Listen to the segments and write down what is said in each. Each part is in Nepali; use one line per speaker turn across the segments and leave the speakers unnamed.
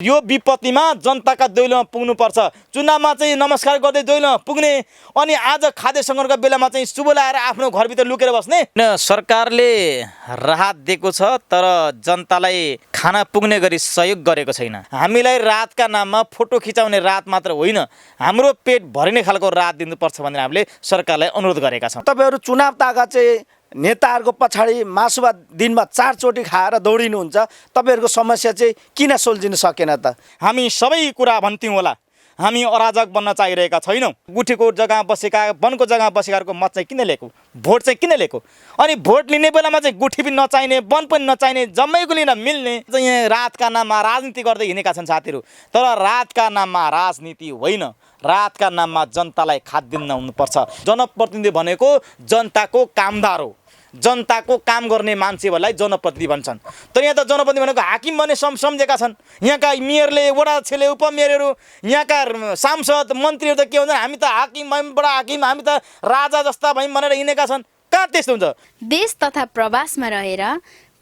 यो विपत्तिमा जनताका दैलोमा पुग्नुपर्छ। चुनावमा चाहिँ नमस्कार गर्दै दैलोमा पुग्ने अनि आज खाद्य सङ्कटको बेलामा चाहिँ शुभ लाएर आफ्नो घरभित्र लुकेर बस्ने। सरकारले राहत दिएको छ तर जनतालाई खाना पुग्ने गरी सहयोग गरेको छैन। हामीलाई राहतका नाममा फोटो खिचाउने राहत मात्र होइन, हाम्रो पेट भरिने खालको राहत दिनुपर्छ भनेर हामीले सरकारलाई अनुरोध गरेका छौँ।
तपाईँहरू चुनाव ताका चाहिँ नेताहरूको पछाडि मासुभात दिनमा 4 चोटि खाएर दौडिनुहुन्छ, तपाईँहरूको समस्या चाहिँ किन सुल्झिन सकेन त?
हामी सबै कुरा भन्थ्यौँ होला, हामी अराजक बन्न चाहिरहेका छैनौँ। गुठीको जग्गामा बसेका, वनको जग्गामा बसेकाहरूको मत चाहिँ किन लिएको, भोट चाहिँ किन लिएको? अनि भोट लिने बेलामा चाहिँ गुठी पनि नचाहिने, वन पनि नचाहिने, जम्मैको लिन मिल्ने चाहिँ यहाँ राहतका नाममा राजनीति गर्दै हिँडेका छन् साथीहरू। तर राहतका नाममा राजनीति होइन, राहतका नाममा जनतालाई खाद्यान्न हुनुपर्छ। जनप्रतिनिधि भनेको जनताको कामदार हो, जनताको काम गर्ने मान्छेहरूलाई जनप्रतिनिधि भन्छन्। तर यहाँ त जनप्रतिनिधि भनेको हाकिम भने सम्झेका छन्। यहाँका मेयरले, वडा अध्यक्षले, उपमेयरहरू, यहाँका सांसद मन्त्रीहरू त के भन्छन्, हामी त हाकिम भयौँ, बडा हाकिम, हामी त राजा जस्ता भयौँ भनेर हिँडेका छन्। कहाँ त्यस्तो हुन्छ?
देश तथा प्रवासमा रहेर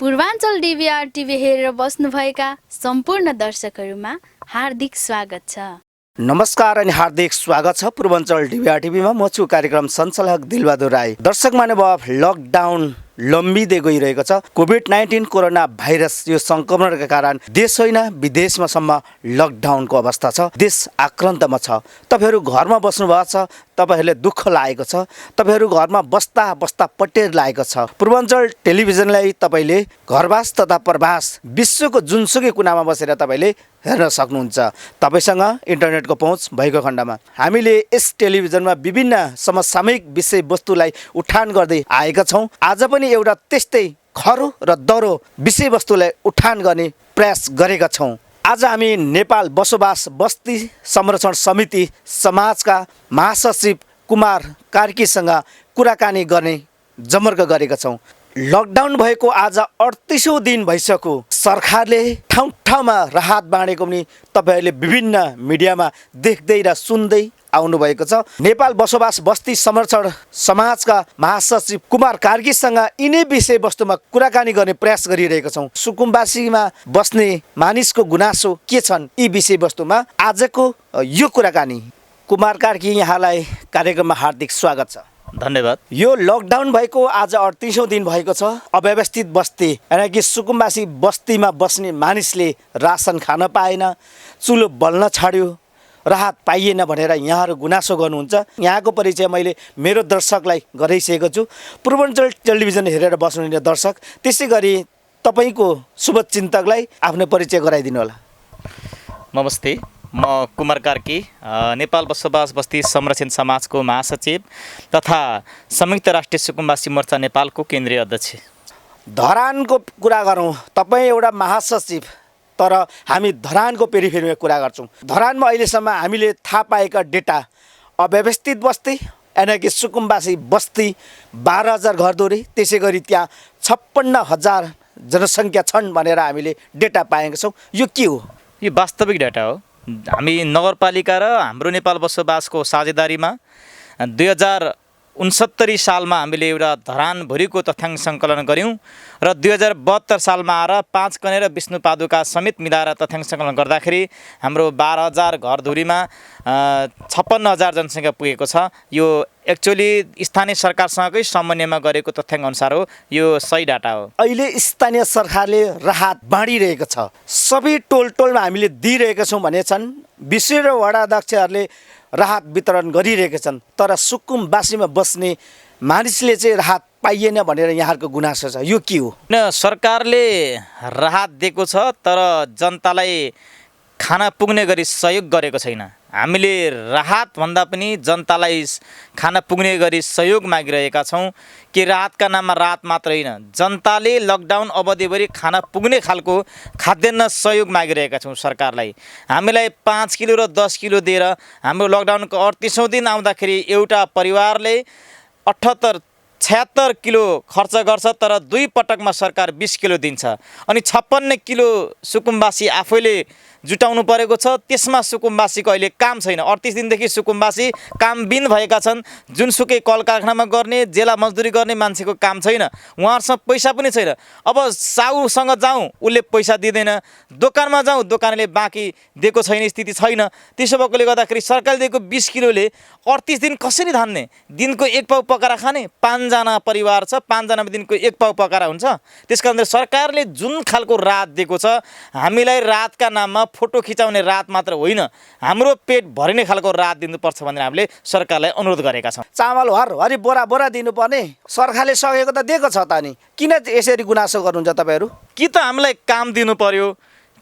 पूर्वाञ्चल डिभिआर टिभी हेरेर बस्नुभएका सम्पूर्ण दर्शकहरूमा हार्दिक स्वागत छ।
नमस्कार अनि हार्दिक स्वागत छ पूर्वाञ्चल डिभिआर टिभीमा। म छु कार्यक्रम सञ्चालक दिलबहादुर राई। दर्शक महानुभाव, लकडाउन लम्बिँदै गइरहेको छ। कोभिड-19 कोरोना भाइरस यो सङ्क्रमणका कारण देश होइन विदेशमासम्म लकडाउनको अवस्था छ। देश आक्रान्तमा छ। तपाईँहरू घरमा बस्नुभएको छ, तपाईँहरूले दुःख लागेको छ। तपाईँहरू घरमा बस्दा बस्दा पटेर लागेको छ। पूर्वाञ्चल टेलिभिजनलाई तपाईँले घरवास तथा प्रवास विश्वको जुनसुकै कुनामा बसेर तपाईँले हेर्न सक्नुहुन्छ, तपाईँसँग इन्टरनेटको पहुँच भएको खण्डमा। हामीले यस टेलिभिजनमा विभिन्न समसामयिक विषयवस्तुलाई उठान गर्दै आएका छौँ। आज पनि एउटा त्यस्तै खरो र दह्रो विषयवस्तुलाई उठान गर्ने प्रयास गरेका छौँ। आज हामी नेपाल बसोबास बस्ती संरक्षण समिति समाजका महासचिव कुमार कार्कीसँग कुराकानी गर्ने जमर्क गरेका छौँ। लकडाउन भएको आज 38औं दिन भइसक्यो। सरकारले ठाउँ ठाउँमा राहत बाँडेको पनि तपाईँहरूले विभिन्न मिडियामा देख्दै र सुन्दै आउनुभएको छ। नेपाल बसोबास बस्ती संरक्षण समाजका महासचिव कुमार कार्कीसँग यिनै विषयवस्तुमा कुराकानी गर्ने प्रयास गरिरहेका छौँ। सुकुम्बासीमा बस्ने मानिसको गुनासो के छन्, यी विषयवस्तुमा आजको यो कुराकानी। कुमार कार्की, यहाँलाई कार्यक्रममा हार्दिक स्वागत छ।
धन्यवाद।
यो लकडाउन भएको आज 38औं दिन भएको छ। अव्यवस्थित बस्ती यानि कि सुकुम्बासी बस्तीमा बस्ने मानिसले रासन खान पाएन, चुलो बल्न छाड्यो, राहत पाइएन भनेर यहाँहरू गुनासो गर्नुहुन्छ। यहाँको परिचय मैले मेरो दर्शकलाई गराइसकेको छु। पूर्वाञ्चल टेलिभिजन हेरेर बस्नुहुने दर्शक, त्यसै गरी तपाईँको शुभचिन्तकलाई आफ्नो परिचय गराइदिनु होला।
नमस्ते, म कुमार कार्की, नेपाल बसोबास बस्ती संरक्षण समाजको महासचिव तथा संयुक्त राष्ट्रिय सुकुम्बासी मोर्चा नेपालको केन्द्रीय अध्यक्ष।
धरानको कुरा गरौँ, तपाईँ एउटा महासचिव, तर हामी धरानको पेरिफेरीमा कुरा गर्छौँ। धरानमा अहिलेसम्म हामीले थाहा पाएका डेटा, अव्यवस्थित बस्ती यानि कि सुकुम्बासी बस्ती 12,000 घरधुरी, त्यसै गरी त्यहाँ 56,000 जनसङ्ख्या छन् भनेर हामीले डेटा पाएका छौँ। यो के हो?
यो वास्तविक डाटा हो। हामी नगरपालिका र हाम्रो नेपाल बसोबासको साझेदारीमा 2069 सालमा हामीले एउटा धरानभरिको तथ्याङ्क सङ्कलन गऱ्यौँ र 2072 सालमा आएर 5 कने र विष्णु पादुका समेत मिलाएर तथ्याङ्क सङ्कलन गर्दाखेरि हाम्रो 12,000 घरधुरीमा 56,000 जनसङ्ख्या पुगेको छ। यो एक्चुअली स्थानीय सरकारसँगकै समन्वयमा गरेको तथ्याङ्क अनुसार हो। यो सही डाटा हो।
अहिले स्थानीय सरकारले राहत बाँडिरहेको छ, सबै टोलमा हामीले दिइरहेका छौँ भने छन्। विशेष र वडा अध्यक्षहरूले राहत वितरण गरिरहेका छन्, तर सुकुम्बासीमा बस्ने मानिसले चाहिँ राहत पाइएन भनेर यहाँहरूको गुनासो छ। यो के हो?
सरकारले राहत दिएको छ तर जनतालाई खाना पुग्ने गरी सहयोग गरेको छैन। हामीले राहत भन्दा पनि जनतालाई खाना पुग्ने गरी सहयोग मागिरहेका छौँ कि राहतका नाममा राहत मात्र होइन, जनताले लकडाउन अवधिभरि खाना पुग्ने खालको खाद्यान्न सहयोग मागिरहेका छौँ सरकारलाई। हामीलाई 5 किलो र 10 किलो दिएर हाम्रो लकडाउनको 38औं दिन आउँदाखेरि एउटा परिवारले 76 किलो खर्च गर्छ, तर 2 पटकमा सरकार 20 किलो दिन्छ। अनि 56 किलो सुकुम्बासी आफैले जुटाउनु परेको छ। त्यसमा सुकुम्बासीको अहिले काम छैन। 38 दिनदेखि सुकुम्बासी कामबिन भएका छन्। जुनसुकै कल कारखानामा गर्ने, जेला मजदुरी गर्ने मान्छेको काम छैन। उहाँहरूसँग पैसा पनि छैन। अब साउसँग जाउँ, उसले पैसा दिँदैन। दोकानमा जाउँ, दोकानले बाँकी दिएको छैन, स्थिति छैन। त्यसो भएकोले गर्दाखेरि सरकारले दिएको 20 किलोले 38 दिन कसरी धान्ने? दिनको 1 पाउ पकाएर खाने? 5 जना परिवार छ, 5 जनामा दिनको 1 पाउ पकाएर हुन्छ? त्यसकारण सरकारले जुन खालको राहत दिएको छ, हामीलाई राहतका नाममा फोटो खिचाउने राहत मात्र होइन, हाम्रो पेट भरिने खालको राहत दिनुपर्छ भनेर हामीले सरकारलाई अनुरोध गरेका छौँ।
चामल हरि बोरा बोरा दिनुपर्ने सरकारले सकेको त दिएको छ त नि, किन यसरी गुनासो गर्नुहुन्छ तपाईँहरू?
कि त हामीलाई काम दिनु पर्यो,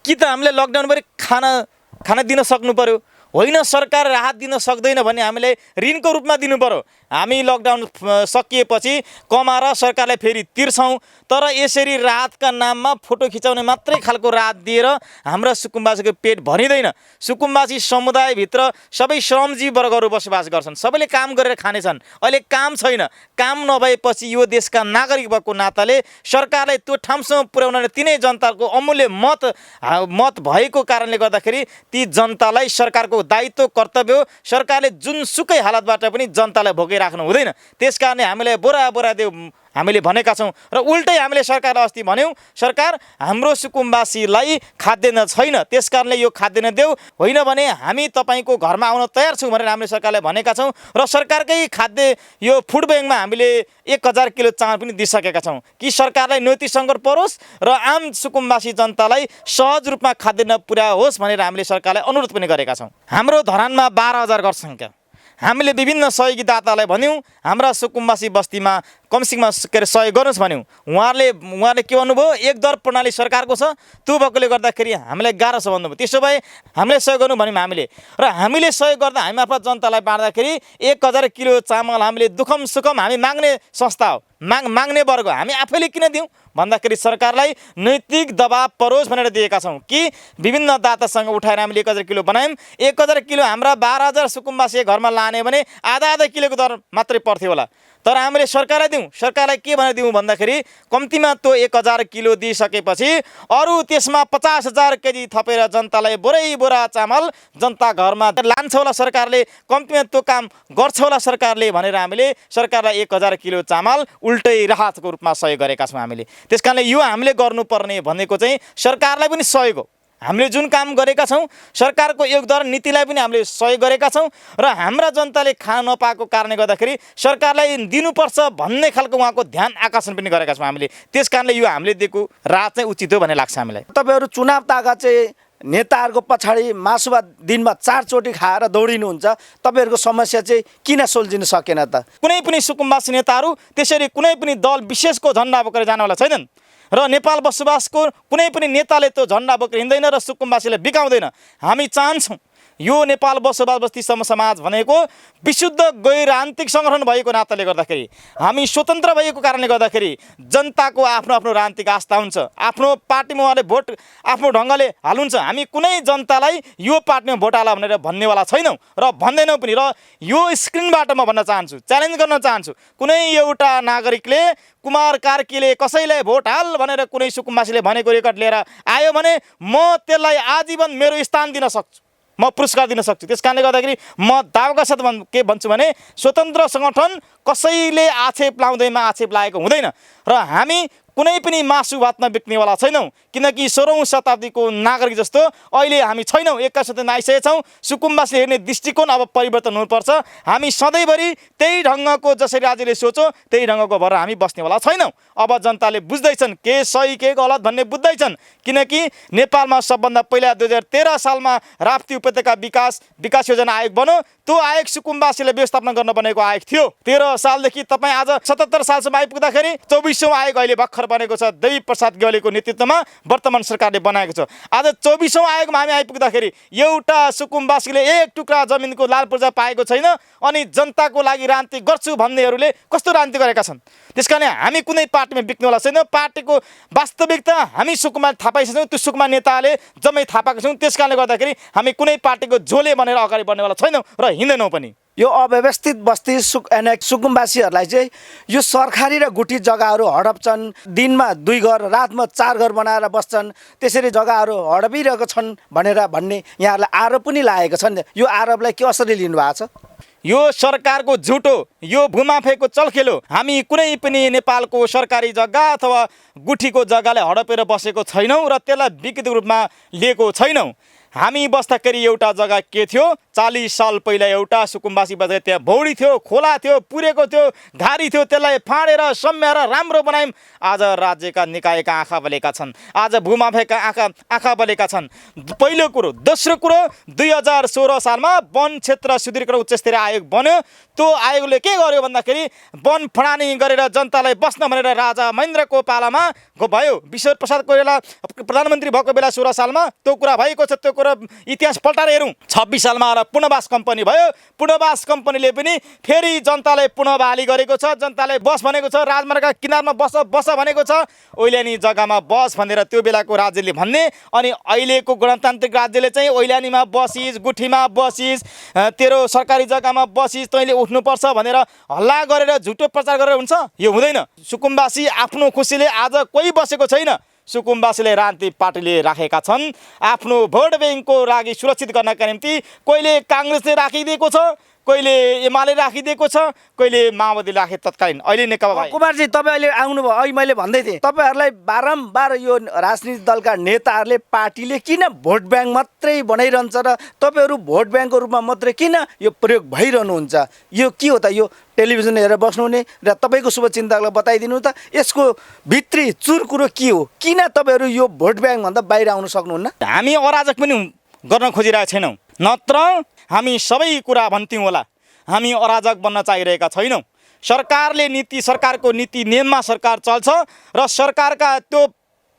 कि त हामीले लकडाउनभरि खाना दिन सक्नु पर्यो। होइन, सरकार राहत दिन सक्दैन भने हामीले ऋणको रूपमा दिनु पर्यो। हामी लकडाउन सकिएपछि कमाएर सरकारलाई फेरि तिर्छौँ। तर यसरी राहतका नाममा फोटो खिचाउने मात्रै खालको राहत दिएर हाम्रा सुकुम्बासीको पेट भरिँदैन। सुकुम्बासी समुदायभित्र सबै श्रमजीवी वर्गहरू बसोबास गर्छन्, सबैले काम गरेर खानेछन्। अहिले काम छैन। काम नभएपछि यो देशका नागरिक भएको नाताले सरकारलाई त्यो ठाउँसम्म पुर्याउन तिनै जनताको अमूल्य मत भएको कारणले गर्दाखेरि ती जनतालाई सरकारको दायित्व कर्तव्य हो। सरकारले जुनसुकै हालतबाट पनि जनतालाई भोगिराख्नु हुँदैन। त्यसकारणले हामीलाई बोरा बोरा देऊ हामीले भनेका छौँ। र उल्टै हामीले सरकारलाई अस्ति भन्यौँ, सरकार हाम्रो सुकुम्बासीलाई खाद्यान्न छैन, त्यसकारणले यो खाद्यान्न देऊ, होइन भने हामी तपाईँको घरमा आउन तयार छौँ भनेर हामीले सरकारलाई भनेका छौँ। र सरकारकै खाद्य यो फुड ब्याङ्कमा हामीले 1000 किलो चामल पनि दिइसकेका छौँ कि सरकारलाई नैतिक सङ्कट परोस् र आम सुकुम्बासी जनतालाई सहज रूपमा खाद्यान्न पुर्याओस् भनेर हामीले सरकारलाई अनुरोध पनि गरेका छौँ। हाम्रो धरानमा 12,000 घर सङ्ख्या। हामीले विभिन्न सहयोगी दातालाई भन्यौँ हाम्रा सुकुम्बासी बस्तीमा कमसेकम सहयोग गर्नुहोस् भन्यौँ। उहाँले के भन्नुभयो, एक दर प्रणाली सरकारको छ, त्यो भएकोले गर्दाखेरि हामीलाई गाह्रो छ भन्नुभयो। त्यसो भए हामीले सहयोग गर्नु भन्यौँ हामीले। र हामीले सहयोग गर्दा हामी आफ्नो जनतालाई बाँड्दाखेरि 1000 किलो चामल हामीले दुखम सुखम हामी माग्ने संस्था हो, माग्ने वर्ग, हामी आफैले किन दिउँ भन्दाखेरि सरकारलाई नैतिक दबाब परोस् भनेर दिएका छौँ कि विभिन्न दातासँग उठाएर हामीले 1000 किलो बनायौँ। 1000 किलो हाम्रा 12,000 सुकुम्बासी घरमा लाने भने आधा किलोको दर मात्रै पर्थ्यो होला। तर हामीले सरकारलाई दिउँ। सरकारलाई के भनेर दिउँ भन्दाखेरि कम्तीमा त्यो 1000 किलो दिइसकेपछि अरू त्यसमा 50,000 केजी थपेर जनतालाई बोरा चामल जनता घरमा लान्छ होला सरकारले, कम्तीमा त्यो काम गर्छ होला सरकारले भनेर हामीले सरकारलाई 1000 किलो चामल उल्टै राहतको रूपमा सहयोग गरेका छौँ हामीले। त्यसकारणले यो हामीले गर्नुपर्ने भनेको चाहिँ सरकारलाई पनि सहयोग हो। हामीले जुन काम गरेका छौँ सरकारको योगदान नीतिलाई पनि हामीले सहयोग गरेका छौँ र हाम्रा जनताले खान नपाएको कारणले गर्दाखेरि सरकारलाई दिनुपर्छ भन्ने खालको उहाँको ध्यान आकर्षण पनि गरेका छौँ हामीले। त्यस कारणले यो हामीले दिएको राहत चाहिँ उचित हो भन्ने लाग्छ हामीलाई।
तपाईँहरू चुनाव ताका चाहिँ नेताहरूको पछाडि मासु भात दिनमा 4 चोटि खाएर दौडिनुहुन्छ, तपाईँहरूको समस्या चाहिँ किन सुल्झिन सकेन त?
कुनै पनि सुकुम्बासी नेताहरू त्यसरी कुनै पनि दल विशेषको झन्डा बोकेर जानवाला छैनन् र नेपाल बसोबासको कुनै पनि नेताले त्यो झन्डा बोकेर हिँड्दैन र सुकुम्बासीलाई बिगाउँदैन। हामी चाहन्छौँ यो नेपाल बसोबास बस्ती समाज भनेको विशुद्ध गैर-राजनीतिक सङ्गठन भएको नाताले गर्दाखेरि, हामी स्वतन्त्र भएको कारणले गर्दाखेरि जनताको आफ्नो राजनीतिक आस्था हुन्छ। आफ्नो पार्टीमा उहाँले भोट आफ्नो ढङ्गले हाल्नुहुन्छ। हामी कुनै जनतालाई यो पार्टीमा भोट हाल भनेर भन्नेवाला छैनौँ र भन्दैनौँ पनि। र यो स्क्रिनबाट म भन्न चाहन्छु, च्यालेन्ज गर्न चाहन्छु, कुनै एउटा नागरिकले कुमार कार्कीले कसैलाई भोट हाल भनेर कुनै सुकुम्बासीले भनेको रेकर्ड लिएर आयो भने म त्यसलाई आजीवन मेरो स्थान दिन सक्छु, म पुरस्कार दिन सक्छु। त्यस कारणले गर्दाखेरि म दावाका साथ के भन्छु भने स्वतन्त्र सङ्गठन कसैले आक्षेप लाउँदैमा आक्षेप लागेको हुँदैन र हामी कुनै पनि मासु भातमा बिक्नेवाला छैनौँ, किनकि 16औँ शताब्दीको नागरिक जस्तो अहिले हामी छैनौँ। 21 शताब्दीमा आइसकेका छौँ। सुकुम्बासीले हेर्ने दृष्टिकोण अब परिवर्तन हुनुपर्छ। हामी सधैँभरि त्यही ढङ्गको जसरी राज्यले सोच्यो त्यही ढङ्गको भएर हामी बस्नेवाला छैनौँ। अब जनताले बुझ्दैछन् के सही के गलत भन्ने बुझ्दैछन्, किनकि नेपालमा सबभन्दा पहिला 2013 सालमा राप्ती उपत्यका विकास योजना आयोग बन्यो। त्यो आयोग सुकुम्बासीले व्यवस्थापन गर्न बनेको आयोग थियो। 13 सालदेखि तपाईँ आज 77 सालसम्म आइपुग्दाखेरि 24औँ आयोग अहिले भर्खर बनेको छ। देवी प्रसाद गेवालीको नेतृत्वमा वर्तमान सरकारले बनाएको छ। आज 24औँ आयोगमा हामी आइपुग्दाखेरि एउटा सुकुम्बासीले एक टुक्रा जमिनको लाल पूर्जा पाएको छैन अनि जनताको लागि राजनीति गर्छु भन्नेहरूले कस्तो राजनीति गरेका छन्। त्यसकारण हामी कुनै पार्टीमा बिक्नेवाला छैन। पार्टीको वास्तविकता हामी सुकुम्बा थाहा पाइसक्यौँ, त्यो सुकुम्बा नेताले जम्मै थाहा पाएका छौँ। त्यस कारणले गर्दाखेरि हामी कुनै पार्टीको झोले बनेर अगाडि बढ्नेवाला छैनौँ र हिँड्दैनौँ पनि।
यो अव्यवस्थित बस्ती सुकुम्बासीहरूलाई चाहिँ यो सरकारी र गुठी जग्गाहरू हडप्छन्। दिनमा 2 घर रातमा 4 घर बनाएर बस्छन्। त्यसरी जग्गाहरू हडपिरहेको छन् भन्ने यहाँहरूलाई आरोप पनि लागेको छ नि। यो आरोपलाई के कसरी लिनुभएको छ?
यो सरकारको झुटो, यो भूमाफियाको चलखेलो। हामी कुनै पनि नेपालको सरकारी जग्गा अथवा गुठीको जग्गालाई हडपेर बसेको छैनौँ र त्यसलाई विकृत रूपमा लिएको छैनौँ। हामी बस्दाखेरि एउटा जग्गा के थियो, 40 साल पहिला एउटा सुकुम्बासी बजार त्यहाँ भौडी थियो, खोला थियो, पुरेको थियो, घारी थियो। त्यसलाई फाँडेर सम्याएर राम्रो बनायौँ। आज राज्यका निकायका आँखा बलेका छन्, आज भूमाफियाका आँखा बलेका छन्। पहिलो कुरो। दोस्रो कुरो, 2016 सालमा वन क्षेत्र सुदृढीकरण उच्चस्तरीय आयोग बन्यो। त्यो आयोगले के गर्यो भन्दाखेरि वन फडानी गरेर जनतालाई बस्न भनेर राजा महेन्द्रको पालामा भयो। विश्व प्रसाद कोइराला प्रधानमन्त्री भएको बेला 16 सालमा त्यो कुरा भएको छ। त्यो कुरा इतिहास पल्टाएर हेरौँ। 26 सालमा आएर पुनर्वास कम्पनी भयो। पुनर्वास कम्पनीले पनि फेरि जनतालाई पुनः बहाली गरेको छ। जनतालाई बस भनेको छ, राजमार्गका किनारमा बस भनेको छ। ओइलानी जग्गामा बस भनेर त्यो बेलाको राज्यले भन्ने, अनि अहिलेको गणतान्त्रिक राज्यले चाहिँ ओइलानीमा बसिस, गुठीमा बसिस, तेरो सरकारी जग्गामा बसिस, तैँले उठ्नुपर्छ भनेर हल्ला गरेर झुटो प्रचार गरेर हुन्छ? यो हुँदैन। सुकुम्बासी आफ्नो खुसीले आज कोही बसेको छैन। सुकुम्बासीलाई राजनीतिक पार्टीले राखेका छन् आफ्नो भोट ब्याङ्कको लागि सुरक्षित गर्नका निम्ति। कोहीले काङ्ग्रेसले राखिदिएको छ, कोहीले एमाले राखिदिएको छ, कोहीले माओवादी राखे तत्कालीन। अहिले नेकपा।
कुमारजी, तपाईँ अहिले आउनुभयो। अहिले मैले भन्दै थिएँ तपाईँहरूलाई बारम्बार यो राजनीतिक दलका नेताहरूले पार्टीले किन भोट ब्याङ्क मात्रै बनाइरहन्छ र तपाईँहरू भोट ब्याङ्कको रूपमा मात्रै किन यो प्रयोग भइरहनुहुन्छ? यो के हो त? यो टेलिभिजन हेरेर बस्नुहुने र तपाईँको शुभचिन्तकलाई बताइदिनु त यसको भित्री चुर कुरो के हो? किन तपाईँहरू यो भोट ब्याङ्कभन्दा बाहिर आउन सक्नुहुन्न?
हामी अराजक पनि गर्न खोजिरहेका छैनौँ, नत्र हामी सबै कुरा भन्थ्यौँ होला। हामी अराजक बन्न चाहिरहेका छैनौँ। सरकारको नीति नियममा सरकार चल्छ र सरकारका त्यो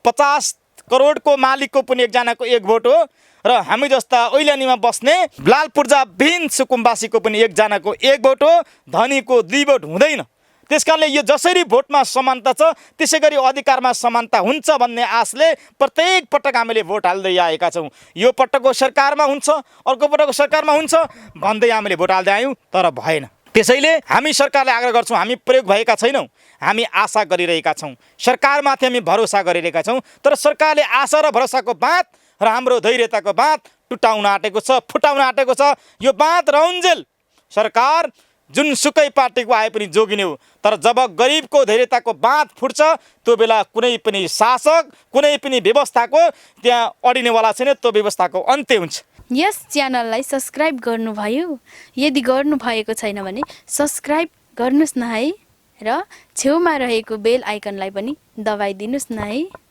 50 करोडको मालिकको पनि एकजनाको 1 भोट हो र हामी जस्ता ओइलानीमा बस्ने लाल पूर्जाविहीन सुकुम्बासीको पनि एकजनाको 1 भोट हो। धनीको 2 भोट हुँदैन। त्यसकारणले यो जसरी भोटमा समानता छ त्यसै गरी अधिकारमा समानता हुन्छ भन्ने आशले प्रत्येक पटक हामीले भोट हाल्दै आएका छौँ। यो पटकको सरकारमा हुन्छ, अर्को पटकको सरकारमा हुन्छ भन्दै हामीले भोट हाल्दै आयौँ, तर भएन। त्यसैले हामी सरकारलाई आग्रह गर्छौँ, हामी प्रयोग भएका छैनौँ, हामी आशा गरिरहेका छौँ। सरकारमाथि हामी भरोसा गरिरहेका छौँ, तर सरकारले आशा र भरोसाको बाँध र हाम्रो धैर्यताको बाँध टुटाउन आँटेको छ, फुटाउन आँटेको छ। यो बाँध रउन्जेल सरकार जुनसुकै पार्टीको आए पनि जोगिने हो, तर जब गरिबको धैर्यताको बाँध फुट्छ त्यो बेला कुनै पनि शासक, कुनै पनि व्यवस्थाको त्यहाँ अडिनेवाला छैन। त्यो व्यवस्थाको अन्त्य हुन्छ।
यस च्यानललाई सब्सक्राइब गर्नुभयो? यदि गर्नुभएको छैन भने सब्सक्राइब गर्नुहोस् न है, र छेउमा रहेको बेल आइकनलाई पनि दबाइदिनुहोस् न है।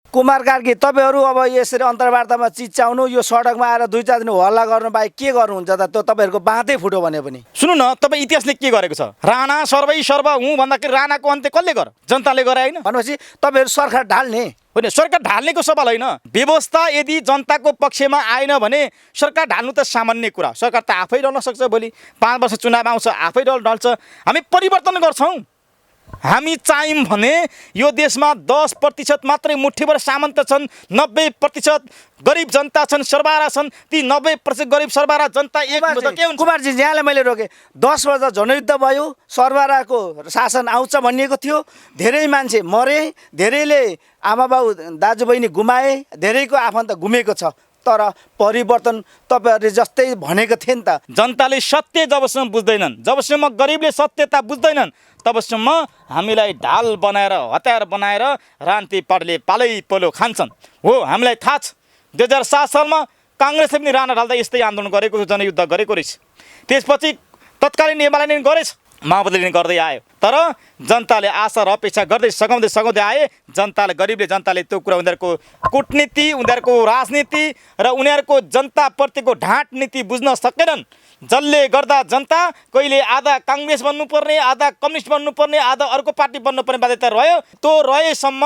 कुमार कार्की, तपाईँहरू अब यसरी अन्तर्वार्तामा चिच्याउनु, यो सडकमा आएर 2-4 दिन हल्ला गर्नु बाहेक के गर्नुहुन्छ त? त्यो तपाईँहरूको बाँधै फुट्यो भने पनि।
सुन्नु न, तपाईँ इतिहासले के गरेको छ? राणा सर्वै सर्व हुँ भन्दाखेरि राणाको अन्त्य कसले गर? जनताले गरे होइन?
भनेपछि तपाईँहरू सरकार ढाल्ने
होइन, सरकार ढाल्नेको सवाल होइन। व्यवस्था यदि जनताको पक्षमा आएन भने सरकार ढाल्नु त सामान्य कुरा। सरकार त आफै ढल्न सक्छ। भोलि 5 वर्ष चुनाव आउँछ, आफै ढल्छ। हामी परिवर्तन गर्छौँ। हामी चाहियौँ भने यो देशमा 10% मात्रै मुठ्ठीभर सामन्त छन्, 90% गरिब जनता छन्, सरबारा छन्। ती 90% गरिब सरबारा जनता एक के हुन्छ?
कुमारजी, यहाँलाई मैले रोकेँ। 10 वर्ष जनयुद्ध भयो, सरबाराको शासन आउँछ भनिएको थियो। धेरै मान्छे मरे, धेरैले आमाबाउ दाजुबहिनी गुमाए, धेरैको आफन्त गुमेको छ। तर परिवर्तन तपाईँहरूले जस्तै भनेको थिए नि त।
जनताले सत्य जबसम्म बुझ्दैनन्, जबसम्म गरिबले सत्यता बुझ्दैनन्, तबसम्म हामीलाई ढाल बनाएर, हतियार बनाएर राजनीतिक पार्टीले पालै पोलो खान्छन्। हो, हामीलाई थाहा छ 2007 सालमा काङ्ग्रेसले पनि राणा ढाल्दा यस्तै आन्दोलन गरेको थियो, जनयुद्ध गरेको रहेछ। त्यसपछि तत्कालीन एमाले नै गरेछ, माओवादीले नै गर्दै आयो। तर जनताले आशा र अपेक्षा गर्दै सघाउँदै आए। जनताले, गरिबले जनताले त्यो कुरा उनीहरूको कूटनीति, उनीहरूको राजनीति र उनीहरूको जनताप्रतिको ढाँट नीति बुझ्न सकेनन्। जसले गर्दा जनता कहिले आधा काङ्ग्रेस बन्नुपर्ने, आधा कम्युनिस्ट बन्नुपर्ने, आधा अर्को पार्टी बन्नुपर्ने बाध्यता रह्यो। त्यो रहेसम्म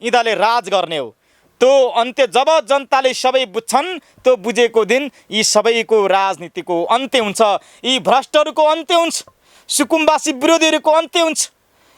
यिनीहरूले राज गर्ने हो। त्यो अन्त्य जब जनताले सबै बुझ्छन्, त्यो बुझेको दिन यी सबैको राजनीतिको अन्त्य हुन्छ, यी भ्रष्टहरूको अन्त्य हुन्छ, सुकुम्बासी विरोधीहरूको अन्त्य हुन्छ,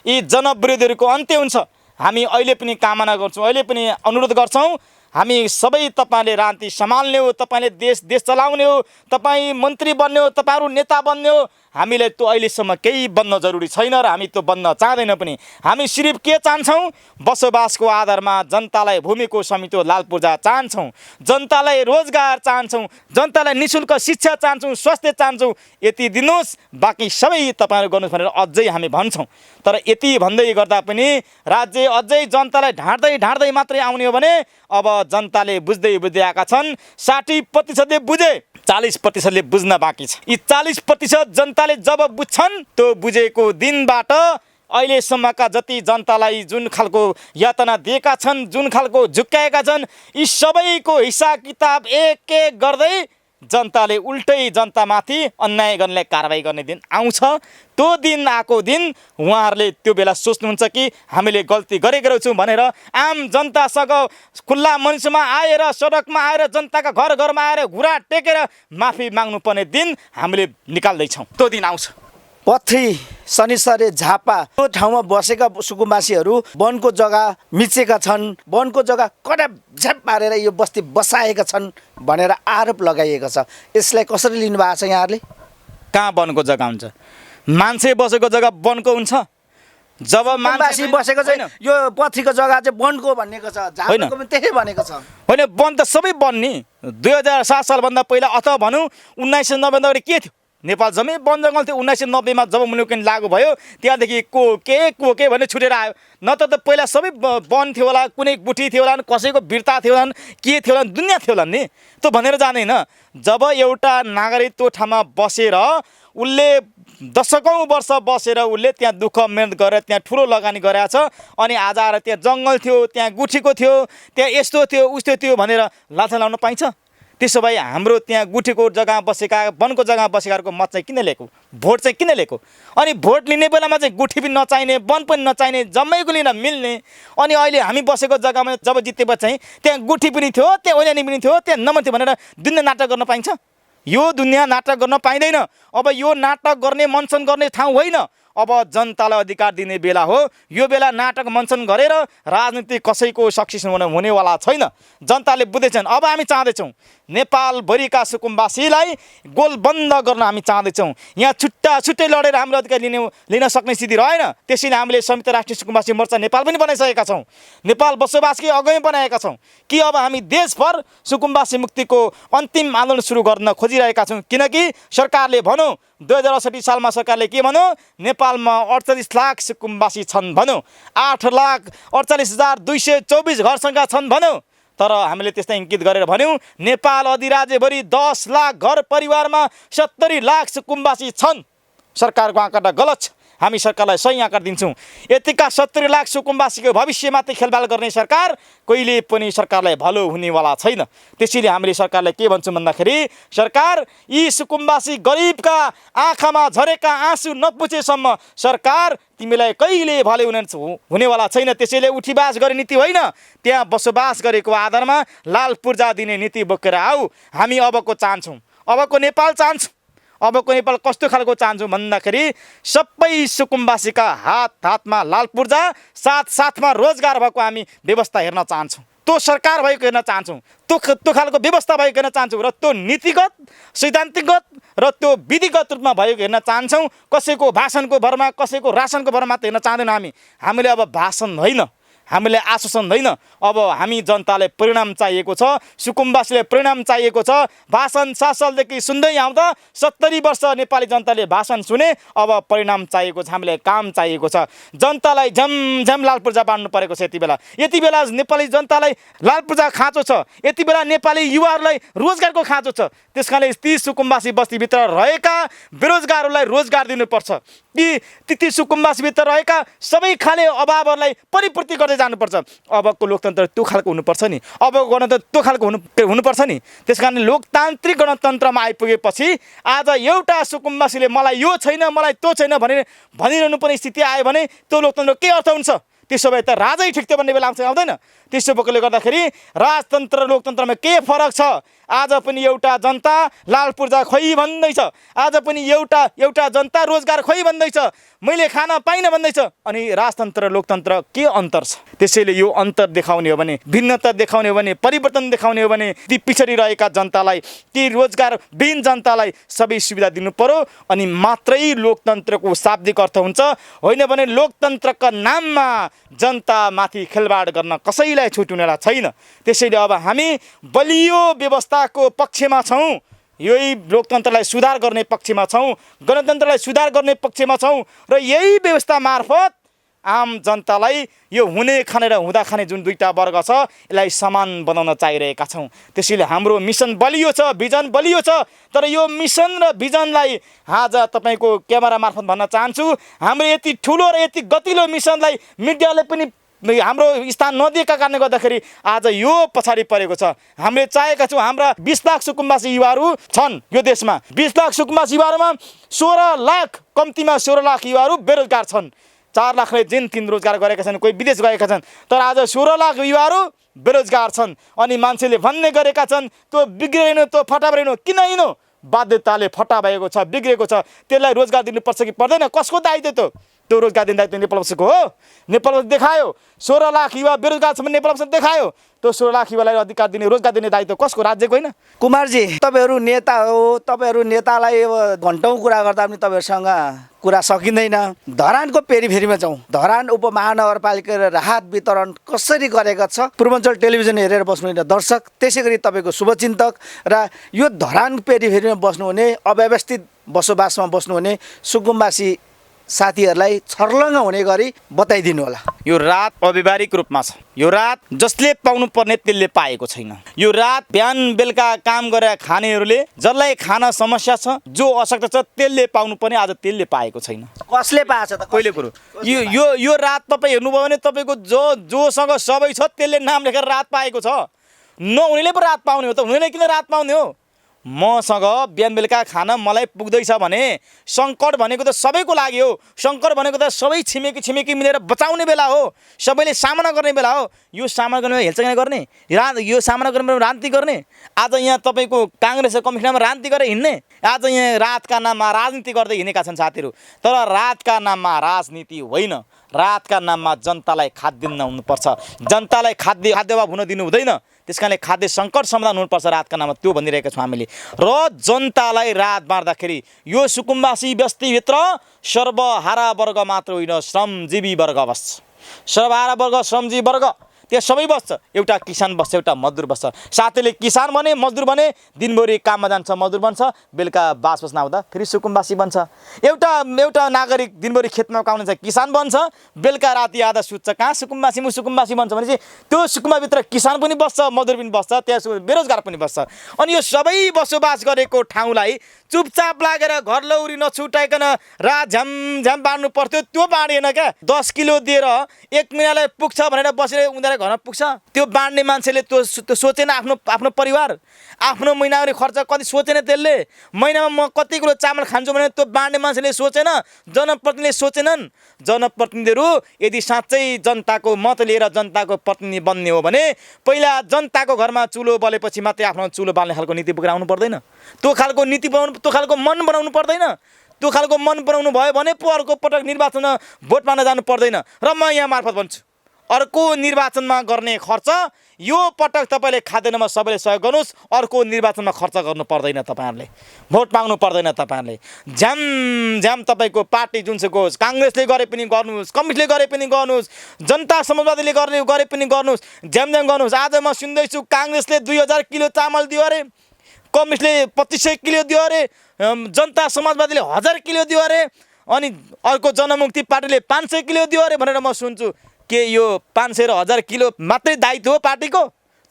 यी जनविरोधीहरूको अन्त्य हुन्छ। हामी अहिले पनि कामना गर्छौँ, अहिले पनि अनुरोध गर्छौँ, हामी सबै तपाईँले राजनीति सम्हाल्ने हो, तपाईँले देश चलाउने हो, तपाईँ मन्त्री बन्ने हो, तपाईँहरू नेता बन्ने हो। हामीलाई त्यो अहिलेसम्म केही बन्न जरुरी छैन र हामी त्यो बन्न चाहँदैन पनि। हामी सिर्फ के चाहन्छौँ, बसोबासको आधारमा जनतालाई भूमिको समितो लाल पूर्जा चाहन्छौँ, जनतालाई रोजगार चाहन्छौँ, जनतालाई निःशुल्क शिक्षा चाहन्छौँ, स्वास्थ्य चाहन्छौँ। यति दिनुहोस्, बाँकी सबै तपाईँहरू गर्नुहोस् भनेर अझै हामी भन्छौँ। तर यति भन्दै गर्दा पनि राज्य अझै जनतालाई ढाँट्दै मात्रै आउने हो भने अब जनताले बुझ्दै आएका छन्। 60% बुझे, 40%ले बुझ्न बाँकी छ। यी 40% जनताले जब बुझ्छन्, त्यो बुझेको दिनबाट अहिलेसम्मका जति जनतालाई जुन खालको यातना दिएका छन्, जुन खालको झुक्क्याएका छन्, यी सबैको हिसाब किताब एक गर्दै जनताले उल्टै जनतामाथि अन्याय गर्नेलाई कारबाही गर्ने दिन आउँछ। त्यो दिन आएको दिन उहाँहरूले त्यो बेला सोच्नुहुन्छ कि हामीले गल्ती गरेको रहेछौँ भनेर आम जनतासँग खुल्ला मञ्चमा आएर, सडकमा आएर, जनताका घरमा आएर घुँडा टेकेर माफी माग्नुपर्ने दिन हामीले निकाल्दैछौँ। त्यो दिन आउँछ।
पथरी, शनिसरे, झापा त्यो ठाउँमा बसेका सुकुम्बासीहरू वनको जग्गा मिचेका छन्, वनको जग्गा कडा झ्याप पारेर यो बस्ती बसाएका छन् भनेर आरोप लगाइएको छ। यसलाई कसरी लिनुभएको छ यहाँहरूले?
कहाँ वनको जग्गा हुन्छ? मान्छे बसेको जग्गा वनको हुन्छ? जब
मान्छे बसेको चाहिँ यो पथरीको जग्गा चाहिँ वनको भनेको छ, झापाको पनि त्यही भनेको छ।
होइन, वन त सबै वन नि। 2007 सालभन्दा पहिला अथवा भनौँ 1990 के थियो? नेपाल जम्मै वन जङ्गल थियो। 1990 मा जब मुलुक लागू भयो त्यहाँदेखि को के भने छुटेर आयो। न त पहिला सबै वन थियो होला, कुनै गुठी थियो होला, कसैको वीरता थियो होला, के थियो होला, दुनियाँ थियो होला नि। त्यो भनेर जाँदैन। जब एउटा नागरिक त्यो ठाउँमा बसेर उसले दशकौँ वर्ष बसेर उसले त्यहाँ दुःख मेहनत गरेर त्यहाँ ठुलो लगानी गरेछ, अनि आज आएर त्यहाँ जङ्गल थियो, त्यहाँ गुठीको थियो, त्यहाँ यस्तो थियो उस्तो थियो भनेर लाछा लाउन पाइन्छ? त्यसो भए हाम्रो त्यहाँ गुठीको जग्गामा बसेका, वनको जग्गामा बसेकाहरूको मत चाहिँ किन लिएको? भोट चाहिँ किन लिएको? अनि भोट लिने बेलामा चाहिँ गुठी पनि नचाहिने, वन पनि नचाहिने, जम्मैको लिन मिल्ने। अनि अहिले हामी बसेको जग्गामा जब जितेपछि चाहिँ त्यहाँ गुठी पनि थियो, त्यहाँ ओइलानी पनि थियो, त्यहाँ नमन थियो भनेर दुनियाँ नाटक गर्न पाइन्छ? यो दुनियाँ नाटक गर्न पाइँदैन। अब यो नाटक गर्ने, मञ्चन गर्ने ठाउँ होइन। अब जनतालाई अधिकार दिने बेला हो। यो बेला नाटक मञ्चन गरेर राजनीति कसैको सक्सेस हुनेवाला छैन। जनताले बुझेछन्। अब हामी चाहँदैछौँ नेपालभरिका सुकुम्बासीलाई गोल बन्द गर्न हामी चाहँदैछौँ। यहाँ छुट्टै लडेर हाम्रो अधिकार लिन सक्ने स्थिति रहेन। त्यसैले हामीले संयुक्त राष्ट्रिय सुकुम्बासी मोर्चा नेपाल पनि बनाइसकेका छौँ। नेपाल बसोबासकै अगाडि बनाएका छौँ कि अब हामी देशभर सुकुम्बासी मुक्तिको अन्तिम आन्दोलन सुरु गर्न खोजिरहेका छौँ। किनकि सरकारले भनौँ 2068 सालमा सरकारले के भन्यो? नेपालमा 48 लाख सुकुम्बासी छन् भन्यो, 8,48,224 घरसङ्ख्या छन् भन्यो। तर हामीले त्यस्तै इङ्कित गरेर भन्यौँ नेपाल अधिराज्यभरि 10 लाख घर परिवारमा 70 लाख सुकुम्बासी छन्। सरकारको आँकडा गलत छ। हामी सरकारलाई सही आँकडा दिन्छौँ। यतिका 70 लाख सुकुम्बासीको भविष्यमाथि खेलबाल गर्ने सरकार कहिले पनि सरकारलाई भलो हुनेवाला छैन। त्यसैले हामीले सरकारलाई के भन्छौँ भन्दाखेरि, सरकार यी सुकुम्बासी गरिबका आँखामा झरेका आँसु नपुछेसम्म सरकार तिमीलाई कहिले भले हुनेवाला छैन। त्यसैले उठीबास गर्ने नीति होइन, त्यहाँ बसोबास गरेको आधारमा लाल पूर्जा दिने नीति बोकेर आऊ। हामी अबको चाहन्छौँ, अबको नेपाल चाहन्छौँ। अबको नेपाल कस्तो खालको चाहन्छौँ भन्दाखेरि सबै सुकुम्बासीका हातमा लाल पूर्जा, साथमा रोजगार भएको हामी व्यवस्था हेर्न चाहन्छौँ। त्यो सरकार भएको हेर्न चाहन्छौँ, त्यो खालको व्यवस्था भएको हेर्न चाहन्छौँ र त्यो नीतिगत, सैद्धान्तिकगत र त्यो विधिगत रूपमा भएको हेर्न चाहन्छौँ। कसैको भाषणको भरमा, कसैको रासनको भरमा मात्र हेर्न चाहँदैनौँ। हामीले अब भाषण होइन, हामीलाई आश्वासन होइन। अब हामी जनतालाई परिणाम चाहिएको छ, सुकुम्बासीले परिणाम चाहिएको छ। भाषण 7 सालदेखि सुन्दै आउँदा 70 वर्ष नेपाली जनताले भाषण सुने। अब परिणाम चाहिएको छ, हामीलाई काम चाहिएको छ। जनतालाई झमझम लाल पूर्जा बाँड्नु परेको छ। यति बेला नेपाली जनतालाई लाल पूर्जा खाँचो छ। यति बेला नेपाली युवाहरूलाई रोजगारको खाँचो छ। त्यस कारणले ती सुकुम्बासी बस्तीभित्र रहेका बेरोजगारहरूलाई रोजगार दिनुपर्छ। ती सुकुम्बासीभित्र रहेका सबै खाले अभावहरूलाई परिपूर्ति गर्दै जानुपर्छ। अबको लोकतन्त्र त्यो खालको हुनुपर्छ नि, अबको गणतन्त्र त्यो खालको हुनुपर्छ नि। त्यस कारणले लोकतान्त्रिक गणतन्त्रमा आइपुगेपछि आज एउटा सुकुम्बासीले मलाई यो छैन, मलाई त्यो छैन भनिरहनु पर्ने स्थिति आयो भने त्यो लोकतन्त्र के अर्थ हुन्छ? त्यसो भए त राजै ठिक थियो भन्ने बेला आउँदैन। त्यसो भएकोले गर्दाखेरि राजतन्त्र र लोकतन्त्रमा के फरक छ? आज पनि एउटा जनता लाल पूर्जा खोइ भन्दैछ, आज पनि एउटा जनता रोजगार खोइ भन्दैछ, मैले खाना पाइनँ भन्दैछ। अनि राजतन्त्र र लोकतन्त्र के अन्तर छ? त्यसैले यो अन्तर देखाउने हो भने, भिन्नता देखाउने हो भने, परिवर्तन देखाउने हो भने ती पिछडी रहेका जनतालाई, ती रोजगारविहीन जनतालाई सबै सुविधा दिनु पर्यो। अनि मात्रै लोकतन्त्रको शाब्दिक अर्थ हुन्छ। होइन भने लोकतन्त्रका नाममा जनतामाथि खेलबाड गर्न कसैलाई छुट हुनेला छैन। त्यसैले अब हामी बलियो व्यवस्थाको पक्षमा छौँ, यही लोकतन्त्रलाई सुधार गर्ने पक्षमा छौँ, गणतन्त्रलाई सुधार गर्ने पक्षमा छौँ र यही व्यवस्था मार्फत आम जनतालाई यो हुने खाने र हुँदा खाने जुन दुईटा वर्ग छ यसलाई समान बनाउन चाहिरहेका छौँ। त्यसैले हाम्रो मिसन बलियो छ, भिजन बलियो छ। तर यो मिसन र भिजनलाई आज तपाईँको क्यामेरा मार्फत भन्न चाहन्छु, हाम्रो यति ठुलो र यति गतिलो मिसनलाई मिडियाले पनि हाम्रो स्थान नदिएका कारणले गर्दाखेरि आज यो पछाडि परेको छ। हामीले चाहेका छौँ हाम्रा 20 लाख सुकुम्बासी युवाहरू छन् यो देशमा। 20 लाख सुकुम्बासी युवाहरूमा 16 लाख, कम्तीमा 16 लाख युवाहरू बेरोजगार छन्। 4 लाखले जिन तिन रोजगार गरेका छन्, कोही विदेश गएका छन्। तर आज 16 लाख युवाहरू बेरोजगार छन्। अनि मान्छेले भन्ने गरेका छन् त्यो बिग्रेन, त्यो फटा परेन। किन हिँड्नु? बाध्यताले फटा भएको छ, बिग्रेको छ। त्यसलाई रोजगार दिनुपर्छ कि पर्दैन? कसको दायित्व त्यो रोजगार दिने दायित्व नेपाल बसेको हो। नेपाल देखायो 16 लाख युवा बेरोजगार छ भने नेपाल बसेको देखायो। त्यो 16 लाख युवालाई अधिकार दिने, रोजगार दिने दायित्व कसको? राज्यको होइन।
कुमारजी, तपाईँहरू नेता हो, तपाईँहरू नेतालाई घन्टौँ कुरा गर्दा पनि तपाईँहरूसँग कुरा सकिँदैन। धरानको पेरिफेरीमा जाउँ। धरान उपमहानगरपालिका राहत वितरण कसरी गरेका छ? पूर्वाञ्चल टेलिभिजन हेरेर बस्नुहुने दर्शक, त्यसै गरी तपाईँको शुभचिन्तक र यो धरान पेरिफेरीमा बस्नुहुने, अव्यवस्थित बसोबासमा बस्नुहुने सुकुम्बासी साथीहरूलाई छर्लङ्ग हुने गरी बताइदिनु होला।
यो रात अव्यवहारिक रूपमा छ। यो रात जसले पाउनु पर्ने त्यसले पाएको छैन। यो रात बिहान बेलुका काम गरेर खानेहरूले, जसलाई खाना समस्या छ, जो अशक्त छ, त्यसले पाउनु पर्ने आज त्यसले पाएको छैन।
कसले पाएछ त?
पहिलो कुरो यो रात तपाईँ हेर्नुभयो भने तपाईँको जोसँग सबै छ त्यसले नाम लेखेर रात पाएको छ। नहुनेले पो रात पाउने हो त, हुनेले किन रात पाउने हो? मसँग बिहान बेलुका खाना मलाई पुग्दैछ भने सङ्कट भनेको त सबैको लागि हो। सङ्कट भनेको त सबै छिमेकी मिलेर बचाउने बेला हो, सबैले सामना गर्ने बेला हो। यो सामना गर्ने हेलचेक्राइ गर्ने, यो सामना गर्ने राजनीति गर्ने। आज यहाँ तपाईँको काङ्ग्रेस र कम्युनिस्टमा राजनीति गरेर हिँड्ने, आज यहाँ रातका नाममा राजनीति गर्दै हिँडेका छन् साथीहरू। तर रातका नाममा राजनीति होइन, रातका नाममा जनतालाई खाद्यान्न हुनुपर्छ, जनतालाई खाद्याभाव हुन दिनु हुँदैन। त्यस कारणले खाद्य सङ्कट समाधान हुनुपर्छ रातका नाममा, त्यो भनिरहेका छौँ हामीले। र जनतालाई रात बाँड्दाखेरि यो सुकुम्बासी बस्तीभित्र सर्वहारा वर्ग मात्र होइन, श्रमजीवी वर्ग बस्छ। सर्वहारा वर्ग, श्रमजीवी वर्ग त्यहाँ सबै बस्छ। एउटा किसान बस्छ, एउटा मजदुर बस्छ। साथीले किसान भने, मजदुर भने, दिनभरि काममा जान्छ मजदुर बन्छ, बेलुका बास बस्न आउँदा फेरि सुकुम्बासी बन्छ। एउटा नागरिक दिनभरि खेतमा काम गर्छ, किसान बन्छ, बेलुका राति आधा सुत्छ, कहाँ सुकुम्बासी बन्छ भने चाहिँ त्यो सुकुम्बाभित्र किसान पनि बस्छ, मजदुर पनि बस्छ, त्यहाँ बेरोजगार पनि बस्छ। अनि यो सबै बसोबास गरेको ठाउँलाई चुपचाप लागेर घर लौरी नछुटाइकन रात झ्याम बाँड्नु पर्थ्यो, त्यो बाँडिएन क्या। 10 किलो दिएर 1 महिनालाई पुग्छ भनेर बसेर उनीहरू घरमा पुग्छ। त्यो बाँड्ने मान्छेले त्यो सोचेन आफ्नो परिवार, आफ्नो महिनावारी खर्च कति सोचेन त्यसले। महिनामा म कति किलो चामल खान्छु भने त्यो बाँड्ने मान्छेले सोचेन, जनप्रतिनिधिले सोचेनन्। जनप्रतिनिधिहरू यदि साँच्चै जनताको मत लिएर जनताको प्रतिनिधि बन्ने हो भने पहिला जनताको घरमा चुलो बलेपछि मात्रै आफ्नो चुलो बाल्ने खालको नीति बोकेर आउनु पर्दैन। त्यो खालको नीति बनाउनु, त्यो खालको मन बनाउनु पर्दैन। त्यो खालको मन बनाउनु भयो भने पो अर्को पटक निर्वाचनमा भोट माग्न जानु पर्दैन। र म यहाँ मार्फत भन्छु, अर्को निर्वाचनमा गर्ने खर्च यो पटक तपाईँले खाँदैनमा सबैले सहयोग गर्नुहोस्, अर्को निर्वाचनमा खर्च गर्नु पर्दैन, तपाईँहरूले भोट माग्नु पर्दैन। तपाईँहरूले झ्याम तपाईँको पार्टी जुनसुकै होस्, काङ्ग्रेसले गरे पनि गर्नुहोस्, कम्युनिस्टले गरे पनि गर्नुहोस्, जनता समाजवादीले गरे पनि गर्नुहोस्, झ्याम गर्नुहोस्। आज म सुन्दैछु काङ्ग्रेसले 2000 किलो चामल दियो अरे, कम्युनिस्टले 2500 किलो दियो अरे, जनता समाजवादीले 1000 किलो दियो अरे, अनि अर्को जनमुक्ति पार्टीले 500 किलो दियो अरे भनेर म सुन्छु। के यो 500 र 1000 किलो मात्रै दायित्व हो पार्टीको?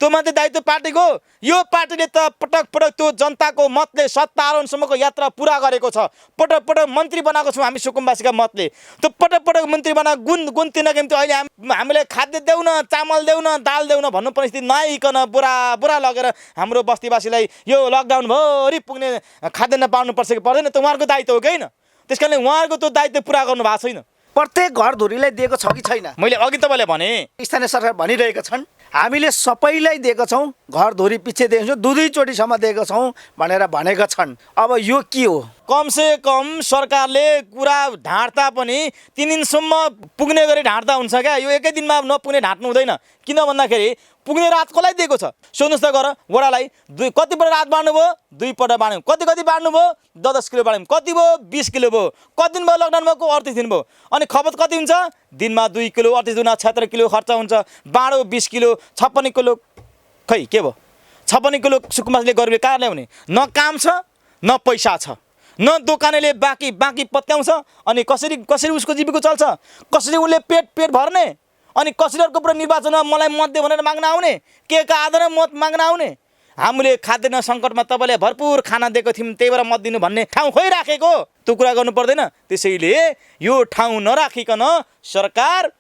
त्यो मात्रै दायित्व पार्टीको? यो पार्टीले त पटक त्यो जनताको मतले सत्ता आरोहणसम्मको यात्रा पुरा गरेको छ। पटक मन्त्री बनाएको छौँ हामी सुकुम्बासीका मतले। त्यो पटक मन्त्री बनाएको गुण तिर्नका निम्ति अहिले हामीले खाद्य देऊ न, चामल देऊ न, दाल देऊ न भन्नु परिस्थिति नआइकन बुरा लगेर हाम्रो बस्तीवासीलाई यो लकडाउनभरि पुग्ने खाद्यान्न पाउनुपर्छ कि पर्दैन? त्यो उहाँहरूको दायित्व हो कि होइन? त्यस कारणले उहाँहरूको त्यो दायित्व पुरा गर्नु भएको छैन।
प्रत्येक घरधुरीलाई दिएको छ कि छैन?
मैले अघि तपाईँलाई भने
स्थानीय सरकार भनिरहेका छन् हामीले सबैलाई दिएका छौँ, घरधुरी पछि दिएको छौँ, दुईचोटिसम्म दिएको छौँ भनेर भनेका छन्। अब यो के हो?
कमसे कम सरकारले कुरा ढाँट्दा पनि 3 दिनसम्म पुग्ने गरी ढाँट्दा हुन्छ क्या। यो एकै दिनमा नपुग्ने ढाँट्नु हुँदैन। किन भन्दाखेरि पुग्ने रात कसलाई दिएको छ सोध्नुहोस् त गर। वडालाई कतिपल्ट रात बाँड्नुभयो? 2 पल्ट बाँड्यौँ। कति बाँड्नुभयो? 10 किलो बाँड्यौँ। कति भयो? 20 किलो भयो। कति दिन भयो लकडाउन भएको? 38 दिन भयो। अनि खपत कति हुन्छ? दिनमा 2 किलो, 38 दुना 76 किलो खर्च हुन्छ। बाँडो 20 किलो, 56 किलो। खै के भयो? 56 किलो सुकुमासले गरिबले कहाँ ल्याउने? न काम छ न पैसा छ, न दोकानेले बाँकी पत्याउँछ। अनि कसरी उसको जीविका चल्छ? कसरी उसले पेट भर्ने? अनि कसरी अर्को पुरा निर्वाचनमा मलाई मत दे भनेर माग्न आउने? के का आधारमा मत माग्न आउने? हामीले खाद्यान्न सङ्कटमा तपाईँले भरपुर खाना दिएको थियौँ, त्यही भएर मत दिनु भन्ने ठाउँ खोइराखेको, त्यो कुरा गर्नु पर्दैन। त्यसैले यो ठाउँ नराखिकन सरकार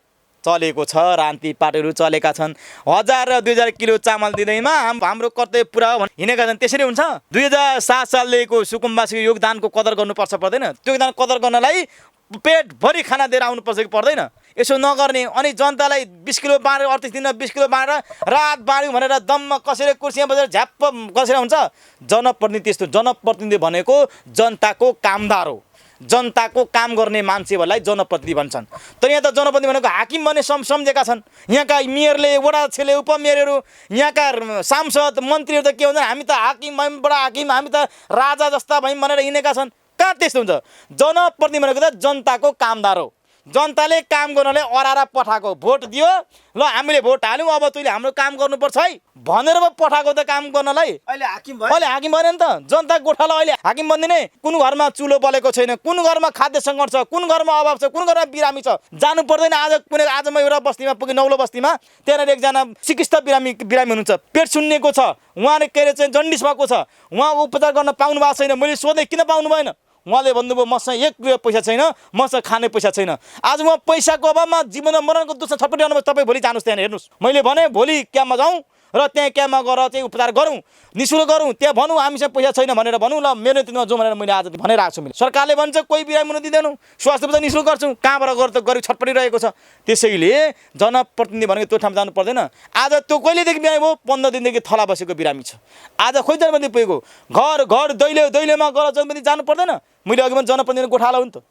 चलेको छ, रान्ती पार्टीहरू चलेका छन्। 1000 र 2000 किलो चामल दिँदैमा हाम्रो कर्तव्य पुरा हो भने हिँडेका छन्। त्यसरी हुन्छ? 2007 सालदेखिको सुकुम्बासीको योगदानको कदर गर्नुपर्छ पर्दैन? त्यो योगदान कदर गर्नलाई पेटभरि खाना दिएर आउनुपर्छ कि पर्दैन? यसो नगर्ने अनि जनतालाई 20 किलो बाँडेर 38 दिनमा 20 किलो बाँडेर रात बाँड्यौँ भनेर दम्म कसेर कुर्सीमा बसेर झ्याप्प कसेर हुन्छ? जनप्रतिनिधि त्यस्तो। जनप्रतिनिधि भनेको जनताको कामदार हो। जनताको काम गर्ने मान्छेहरूलाई जनप्रतिनिधि भन्छन्। तर यहाँ त जनप्रतिनिधि भनेको हाकिम भन्ने सम्झेका छन्। यहाँका मेयरले, वडा अध्यक्षले, उपमेयरहरू, यहाँका सांसद मन्त्रीहरू त के भन्छन्? हामी त हाकिम भयौँ, बडा हाकिम, हामी त राजा जस्ता भयौँ भनेर हिँडेका छन्। कहाँ त्यस्तो हुन्छ? जनप्रतिनिधि भनेको त जनताको कामदार हो। जनताले काम गर्नलाई अरारा पठाएको, भोट दियो ल हामीले भोट हाल्यौँ, अब तैँले हाम्रो काम गर्नुपर्छ है भनेर पठाएको त काम गर्नलाई।
अहिले हाकिम
बन्यो नि त। जनता गोठालाई अहिले हाकिम बन्दिने? कुन घरमा चुलो बलेको छैन, कुन घरमा खाद्य सङ्कट छ, कुन घरमा अभाव छ, कुन घरमा बिरामी छ जानु पर्दैन। आज म एउटा बस्तीमा पुगेँ, नौलो बस्तीमा, त्यहाँनिर एकजना चिकित्सक बिरामी हुनुहुन्छ, पेट सुन्निएको छ, उहाँले के अरे चाहिँ जन्डिस भएको छ, उहाँ उपचार गर्न पाउनु भएको छैन। मैले सोधेँ किन पाउनु भएन? उहाँले भन्नुभयो मसँग 1 रुपैयाँ पैसा छैन, मसँग खाने पैसा छैन। आज म पैसाको अभावमा जीवन मरणको दुःख छटपटिरहनु। तपाईँ भोलि जानुहोस् त्यहाँ हेर्नुहोस्। मैले भने भोलि क्याम्पमा जाउँ र त्यहाँ क्याम्पमा गएर चाहिँ उपचार गरौँ, निःशुल्क गरौँ। त्यहाँ भनौँ हामीसँग पैसा छैन भनेर भनौँ, ल मेरो नेतृत्वमा जाउँ भनेर मैले आज भनेर आएको छु। मैले सरकारले भन्छ कोही बिरामी हुन दिँदैनौँ, स्वास्थ्य उपचार निःशुल्क गर्छौँ। कहाँबाट गरेर त गरिब छटपटिरहेको छ। त्यसैले जनप्रतिनिधि भनेको त्यो ठाउँमा जानु पर्दैन। आज त्यो कहिलेदेखि बिरामी भयो? 15 दिनदेखि थला बसेको बिरामी छ। आज खोइ जनप्रतिनिधि पुगेको घर दैलेमा गएर जनप्रतिनिधि जानु पर्दैन? मैले अघि पनि जनप्रतिनिधि गोठाला हो नि त।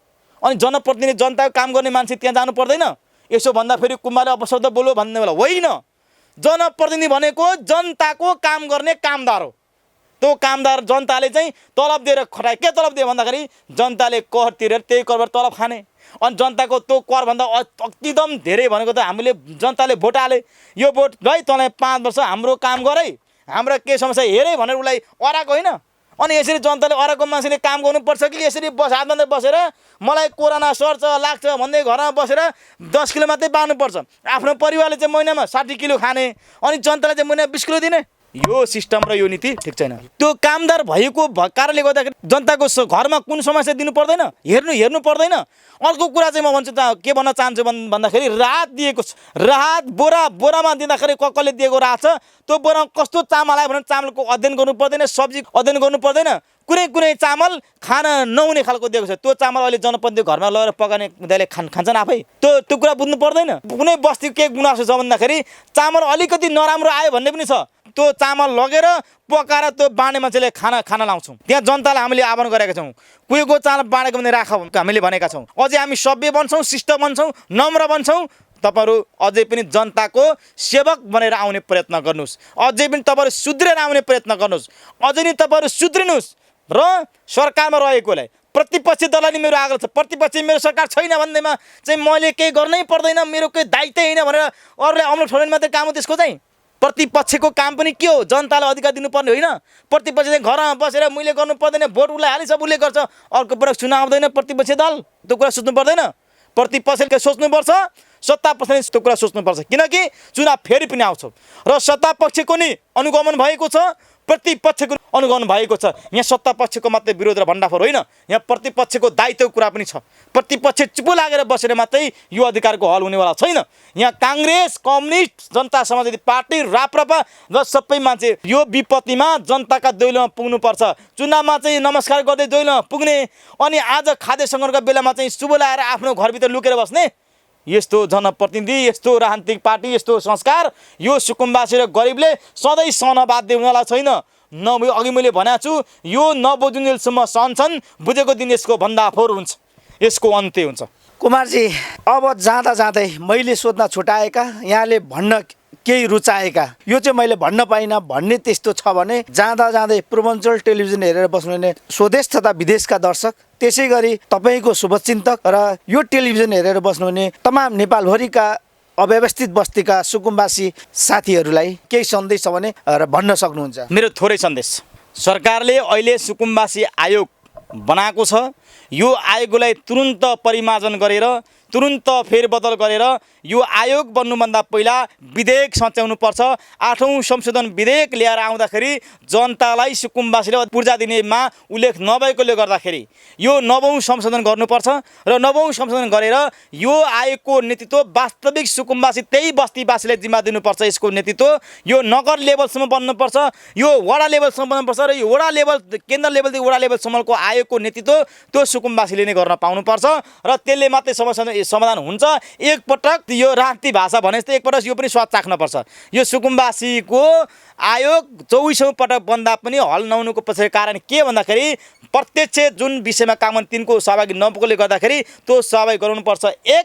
अनि जनप्रतिनिधि जनताको काम गर्ने मान्छे त्यहाँ जानु पर्दैन? यसो भन्दाखेरि कुमारले अपशब्द बोल्यो भन्ने बेला होइन। जनप्रतिनिधि भनेको जनताको काम गर्ने कामदार हो। त्यो कामदार जनताले चाहिँ तलब दिएर खटाए। के तलब दियो भन्दाखेरि जनताले कर तिरेर त्यही करबाट तलब खाने। अनि जनताको त्यो करभन्दा एकदम धेरै भनेको त हामीले जनताले भोट हाले। यो भोट है तँलाई 5 वर्ष हाम्रो काम गरे, हाम्रो के समस्या हेरे भनेर उसलाई अराएको होइन। अनि यसरी जनताले अराएको मान्छेले काम गर्नुपर्छ कि यसरी हात बाँधेर बसेर मलाई कोरोना सर्छ लाग्छ भन्दै घरमा बसेर 10 किलो मात्रै बाँड्नुपर्छ? आफ्नो परिवारले चाहिँ महिनामा 60 किलो खाने, अनि जनताले चाहिँ महिना 20 किलो दिने? यो सिस्टम र यो नीति ठिक छैन। त्यो कामदार भएको कारणले गर्दाखेरि जनताको घरमा कुन समस्या दिनु पर्दैन, हेर्नु पर्दैन। अर्को कुरा चाहिँ म भन्छु त के भन्न चाहन्छु भन्दाखेरि राहत दिएको छ। राहत बोरामा दिँदाखेरि कसले दिएको राहत छ, त्यो बोरामा कस्तो चामल आयो भने चामलको अध्ययन गर्नु पर्दैन, सब्जी अध्ययन गर्नु पर्दैन। कुनै चामल खान नहुने खालको दिएको छ। त्यो चामल अहिले जनप्रतिनिधि घरमा लगेर पकाउने उनीहरूले खान्छन् आफै। त्यो कुरा बुझ्नु पर्दैन। कुनै बस्तीको के गुनासो छ भन्दाखेरि चामल अलिकति नराम्रो आयो भन्ने पनि छ। त्यो चामल लगेर पकाएर त्यो बाँड्ने मान्छेले खाना लाउँछौँ। त्यहाँ जनतालाई हामीले आह्वान गरेका छौँ, कुहिको चामल बाँडेको भने राख हामीले भनेका छौँ। अझै हामी सभ्य बन्छौँ, शिष्ट बन्छौँ, नम्र बन्छौँ। तपाईँहरू अझै पनि जनताको सेवक बनेर आउने प्रयत्न गर्नुहोस्। अझै पनि तपाईँहरू सुध्रेर आउने प्रयत्न गर्नुहोस्। अझै नै तपाईँहरू सुध्रिनुहोस् र सरकारमा रहेकोलाई प्रतिपक्षी दललाई नि मेरो आग्रह छ। प्रतिपक्षी मेरो सरकार छैन भन्दैमा चाहिँ मैले केही गर्नै पर्दैन, मेरो केही दायित्व होइन भनेर अरूले अमल छोड्ने मात्रै काम हो त्यसको चाहिँ। प्रतिपक्षको काम पनि के हो? जनतालाई अधिकार दिनुपर्ने होइन। प्रतिपक्ष चाहिँ घरमा बसेर मैले गर्नु पर्दैन, भोट उसलाई हालिन्छ उसले गर्छ, अर्को पटक चुनाव आउँदैन प्रतिपक्षी दल, त्यो कुरा सोच्नु पर्दैन। प्रतिपक्षले सोच्नुपर्छ, सत्तापक्षले त्यो कुरा सोच्नुपर्छ। किनकि चुनाव फेरि पनि आउँछ र सत्तापक्षको नि अनुगमन भएको छ, प्रतिपक्षको अनुगमन भएको छ। यहाँ सत्ता पक्षको मात्रै विरोध र भण्डाफोर होइन, यहाँ प्रतिपक्षको दायित्वको कुरा पनि छ। प्रतिपक्ष चुप लागेर बसेर मात्रै यो अधिकारको हल हुनेवाला छैन। यहाँ काङ्ग्रेस, कम्युनिस्ट, जनता समाजवादी पार्टी, राप्रपा र सबै मान्छे यो विपत्तिमा जनताका दैलोमा पुग्नुपर्छ। चुनावमा चाहिँ नमस्कार गर्दै दैलोमा पुग्ने अनि आज खाद्य सङ्कटका बेलामा चाहिँ शुभ लाएर आफ्नो घरभित्र लुकेर बस्ने, यस्तो जनप्रतिनिधि, यस्तो राजनीतिक पार्टी, यस्तो संस्कार यो सुकुम्बासी र गरिबले सधैँ सहन बाध्य हुनवाला छैन। अघि मैले भनेको छु, यो नबुझुन्जेलसम्म सहन्छन्, बुझेको दिन यसको भण्डाफोर हुन्छ, यसको अन्त्य हुन्छ।
कुमारजी, अब जाँदा जाँदै मैले सोध्न छुटाएका, यहाँले भन्न केही रुचाएका, यो चाहिँ मैले भन्न पाइनँ भन्ने त्यस्तो छ भने जाँदा जाँदै पूर्वाञ्चल टेलिभिजन हेरेर बस्नुहुने स्वदेश तथा विदेशका दर्शक, त्यसै गरी तपाईँको शुभचिन्तक र यो टेलिभिजन हेरेर बस्नुहुने तमाम नेपालभरिका अव्यवस्थित बस्तीका सुकुम्बासी साथीहरूलाई केही सन्देश छ भने र भन्न सक्नुहुन्छ?
मेरो थोरै सन्देश, सरकारले अहिले सुकुम्बासी आयोग बनाएको छ। यो आयोगलाई तुरुन्त परिमार्जन गरेर, तुरुन्त फेरबदल गरेर यो आयोग बन्नुभन्दा पहिला विधेयक सच्याउनुपर्छ। 8औं संशोधन विधेयक ल्याएर आउँदाखेरि जनतालाई सुकुम्बासीले पूर्जा दिनेमा उल्लेख नभएकोले गर्दाखेरि यो 9औं संशोधन गर्नुपर्छ र 9औं संशोधन गरेर यो आयोगको नेतृत्व वास्तविक सुकुम्बासी त्यही बस्तीवासीले जिम्मा दिनुपर्छ। यसको नेतृत्व यो नगर लेभलसम्म बन्नुपर्छ, यो वडा लेभलसम्म बन्नुपर्छ र यो वडा लेभल, केन्द्र लेभलदेखि वडा लेभलसम्मको आयोगको नेतृत्व त्यो सुकुम्बासीले नै गर्न पाउनुपर्छ र त्यसले मात्रै समस्या समाधान हुन्छ। एकपटक यो राजनीति भाषा भने जस्तै एकपटक यो पनि स्वाद चाख्नुपर्छ। यो सुकुम्बासीको आयोग 24औं पटक बन्दा पनि हल नहुनुको पछाडि कारण के भन्दाखेरि प्रत्यक्ष जुन विषयमा काम तिनको सहभागी नभएकोले गर्दाखेरि त्यो सहभागी गराउनुपर्छ। एक,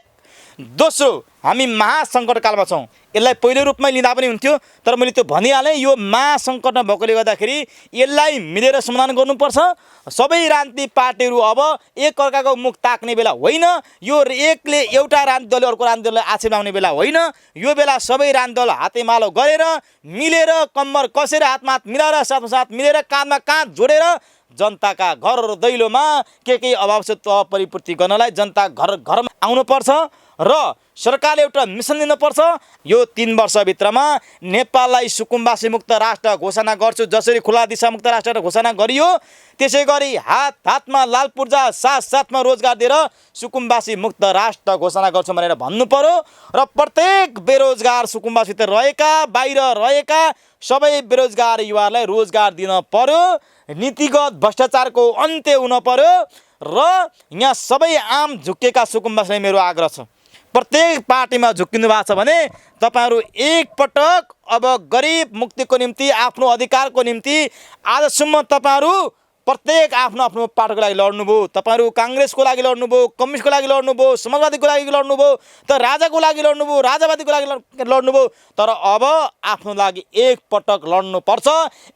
दोस्रो, हामी महासङ्कटकालमा छौँ, यसलाई पहिलो रूपमै लिँदा पनि हुन्थ्यो, तर मैले त्यो भनिहालेँ। यो महासङ्कटमा भएकोले गर्दाखेरि यसलाई मिलेर समाधान गर्नुपर्छ। सबै राजनीतिक पार्टीहरू अब एकअर्काको मुख ताक्ने बेला होइन, यो एकले एउटा राजनीतिक दलले अर्को राजनीतिक दललाई आक्षेप लाउने बेला होइन। यो बेला सबै राजनीतिक दल हातेमालो गरेर, मिलेर, कम्मर कसेर, हातमा हात मिलाएर, साथमा साथ मिलेर, काँधमा काँध जोडेर जनताका घर र दैलोमा के अभाव छ त्यो परिपूर्ति गर्नलाई जनता घर घरमा आउनुपर्छ र सरकारले एउटा मिसन दिनुपर्छ। यो 3 वर्षभित्रमा नेपाललाई सुकुम्बासी मुक्त राष्ट्र घोषणा गर्छु, जसरी खुला दिशा मुक्त राष्ट्र घोषणा गरियो त्यसै गरी हात हातमा लाल पूर्जा, साथ साथमा रोजगार दिएर सुकुम्बासी मुक्त राष्ट्र घोषणा गर्छु भनेर भन्नु पर्यो र प्रत्येक बेरोजगार सुकुम्बासीभित्र रहेका, बाहिर रहेका सबै बेरोजगार युवाहरूलाई रोजगार दिन पर्यो। नीतिगत भ्रष्टाचारको अन्त्य हुन पर्यो र यहाँ सबै आम झुक्केका सुकुम्बासीलाई मेरो आग्रह छ, प्रत्येक पार्टीमा झुक्किनु भएको छ भने तपाईँहरू एकपटक अब गरिब मुक्तिको निम्ति, आफ्नो अधिकारको निम्ति आजसम्म तपाईँहरू प्रत्येक आफ्नो आफ्नो पार्टीको लागि लड्नुभयो। तपाईँहरू काङ्ग्रेसको लागि लड्नुभयो, कम्युनिस्टको लागि लड्नुभयो, समाजवादीको लागि लड्नुभयो, त राजाको लागि लड्नुभयो, राजावादीको लागि लड्नुभयो, तर अब आफ्नो लागि एकपटक लड्नुपर्छ।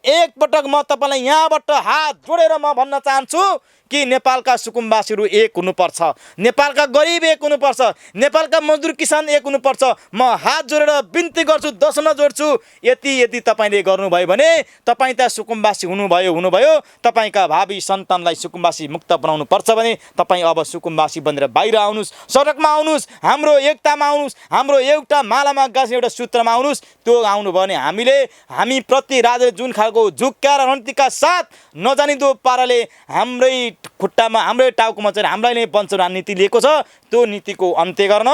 एकपटक म तपाईँलाई यहाँबाट हात जोडेर म भन्न चाहन्छु कि नेपालका सुकुम्बासीहरू एक हुनुपर्छ, नेपालका गरिब एक हुनुपर्छ, नेपालका मजदुर किसान एक हुनुपर्छ। म हात जोडेर बिन्ती गर्छु, दशमा जोड्छु, यदि तपाईँले गर्नुभयो भने तपाईँ त सुकुम्बासी हुनुभयो, तपाईँका भावी सन्तानलाई सुकुम्बासी मुक्त बनाउनु पर्छ भने तपाईँ अब सुकुम्बासी बनेर बाहिर आउनुहोस्, सडकमा आउनुहोस्, हाम्रो एकतामा आउनुहोस्, हाम्रो एउटा मालामा गाँस्ने एउटा सूत्रमा आउनुहोस्। त्यो आउनुभयो भने हामी प्रति राजा जुन खालको झुक्का र रणनीतिका साथ नजानिदो पाराले हाम्रै खुट्टामा, हाम्रै टाउकोमा चाहिँ हामीलाई नै बन्छ नीति लिएको छ, त्यो नीतिको अन्त्य गर्न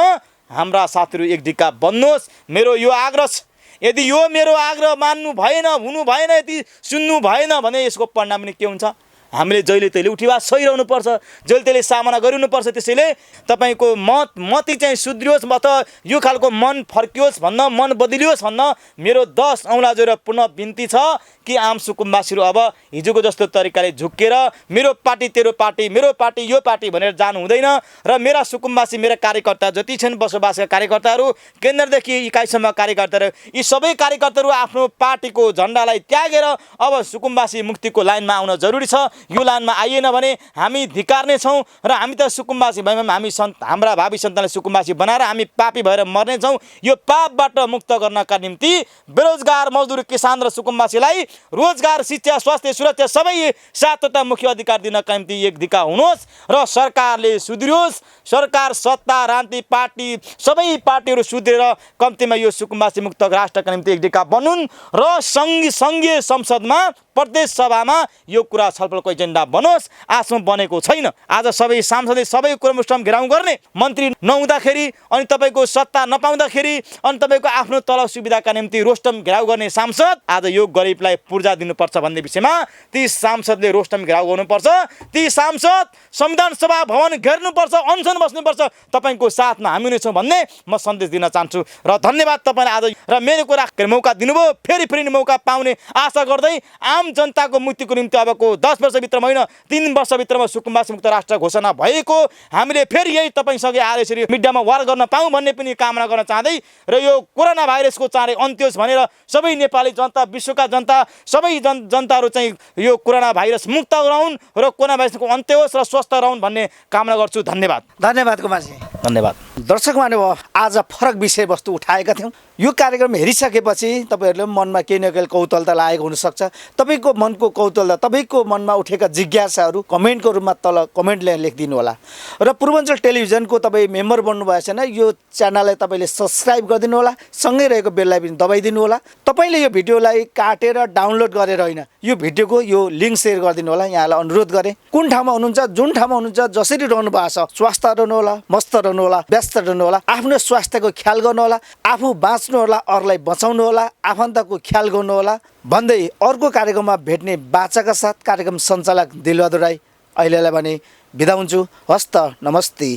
हाम्रा साथीहरू एक ढिक्का बन्नुहोस्। मेरो यो आग्रह छ। यदि यो मेरो आग्रह मान्नु भएन, हुनु भएन, यदि सुन्नु भएन भने यसको परिणाम पनि के हुन्छ? हामीले जहिले तहिले उठिवा सहिरहनुपर्छ, जहिले तहिले सामना गरिनुपर्छ। त्यसैले तपाईँको मती चाहिँ सुध्रियोस् अथवा यो खालको मन फर्कियोस् भन्न, मन बदलियोस् भन्न मेरो 10 औँला जोडेर पुनः बिन्ती छ कि आम सुकुम्बासीहरू अब हिजोको जस्तो तरिकाले झुक्केर मेरो पार्टी तेरो पार्टी, मेरो पार्टी यो पार्टी भनेर जानु हुँदैन र मेरा सुकुम्बासी, मेरा कार्यकर्ता जति छन् बसोबासका कार्यकर्ताहरू, केन्द्रदेखि इकाइसम्म कार्यकर्ताहरू, यी सबै कार्यकर्ताहरू आफ्नो पार्टीको झन्डालाई त्यागेर अब सुकुम्बासी मुक्तिको लाइनमा आउन जरुरी छ। यो लाइनमा आइएन भने हामी धिक्कार्ने छौँ र हामी त सुकुम्बासी भएमा हामी हाम्रा भावी सन्तानलाई सुकुम्बासी बनाएर हामी पापी भएर मर्नेछौँ। यो पापबाट मुक्त गर्नका निम्ति बेरोजगार मजदुर किसान र सुकुम्बासीलाई रोजगार शिक्षा स्वास्थ्य सुरक्षा सबै सात तथा मुख्य अधिकार दिनका निम्ति एक धिक्का हुनुहोस् र सरकारले सुध्रियोस्। सरकार सत्ता राजनीति पार्टी सबै पार्टीहरू सुध्रेर कम्तीमा यो सुकुम्बासी मुक्त राष्ट्रका निम्ति एक धिक्का बनुन् र सङ्घीय संसदमा प्रदेश सभामा यो कुरा छलफलको एजेन्डा बनोस्। आजसम्म बनेको छैन। आज सबै सांसदले सबै कुरा मुष्टम घेराउ गर्ने, मन्त्री नहुँदाखेरि अनि तपाईँको सत्ता नपाउँदाखेरि अनि तपाईँको आफ्नो तलब सुविधाका निम्ति रोस्टम घेराउ गर्ने सांसद आज यो गरिबलाई पूर्जा दिनुपर्छ भन्ने विषयमा ती सांसदले रोस्टम घेराउ गर्नुपर्छ। ती सांसद संविधान सभा भवन घेर्नुपर्छ, अनसन बस्नुपर्छ। तपाईँको साथमा हामी नै छौँ भन्ने म सन्देश दिन चाहन्छु र धन्यवाद तपाईँलाई आज र मेरो कुरा मौका दिनुभयो। फेरि मौका पाउने आशा गर्दै आम जनताको मुक्तिको निम्ति अबको 10 वर्षभित्रमा होइन 3 वर्षभित्रमा सुकुम्बासी मुक्त राष्ट्र घोषणा भएको हामीले फेरि यही तपाईँसँगै आएर यसरी मिडियामा वार गर्न पाऊँ भन्ने पनि कामना गर्न चाहँदै र यो कोरोना भाइरसको चाँडै अन्त्य होस् भनेर सबै नेपाली जनता विश्वका जनता सबै जनताहरू चाहिँ यो कोरोना भाइरस मुक्त रहन् र कोरोना भाइरसको अन्त्य होस् र स्वस्थ रहन् भन्ने कामना गर्छु। धन्यवाद।
धन्यवाद कुमारजी।
धन्यवाद।
दर्शक महानुभाव, आज फरक विषयवस्तु उठाएका थियौँ। यो कार्यक्रम हेरिसकेपछि तपाईँहरूले मनमा केही न केही कौतूहलता लागेको हुनसक्छ। तपाईँको मनको कौतूहलता, तपाईँको मनमा उठेका जिज्ञासाहरू कमेन्टको रूपमा तल कमेन्टले लेखिदिनु होला र पूर्वाञ्चल टेलिभिजनको तपाईँ मेम्बर बन्नुभएको छैन यो च्यानललाई तपाईँले सब्सक्राइब गरिदिनु होला, सँगै रहेको बेललाई पनि दबाइदिनु होला। तपाईँले यो भिडियोलाई काटेर डाउनलोड गरेर होइन, यो भिडियोको यो लिङ्क सेयर गरिदिनु होला। यहाँलाई अनुरोध गरेँ, कुन ठाउँमा हुनुहुन्छ, जुन ठाउँमा हुनुहुन्छ, जसरी रहनु भएको छ स्वस्थ रहनु होला, मस्त रहनु होला, व्यस्त रहनु होला, आफ्नो स्वास्थ्यको ख्याल गर्नु होला, आफू बाँच्नु होला, अरूलाई बचाउनु होला, आफन्तको ख्याल गर्नु होला भन्दै अर्को कार्यक्रममा भेट्ने बाचाका साथ कार्यक्रम सञ्चालक दिलबहादुर राई अहिलेलाई भने बिदा हुन्छु। हस्त नमस्ते।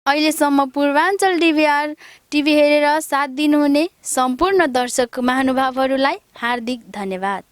अहिलेसम्म पूर्वाञ्चल डिभिआर टिभी हेरेर साथ दिनुहुने सम्पूर्ण दर्शक महानुभावहरूलाई हार्दिक धन्यवाद।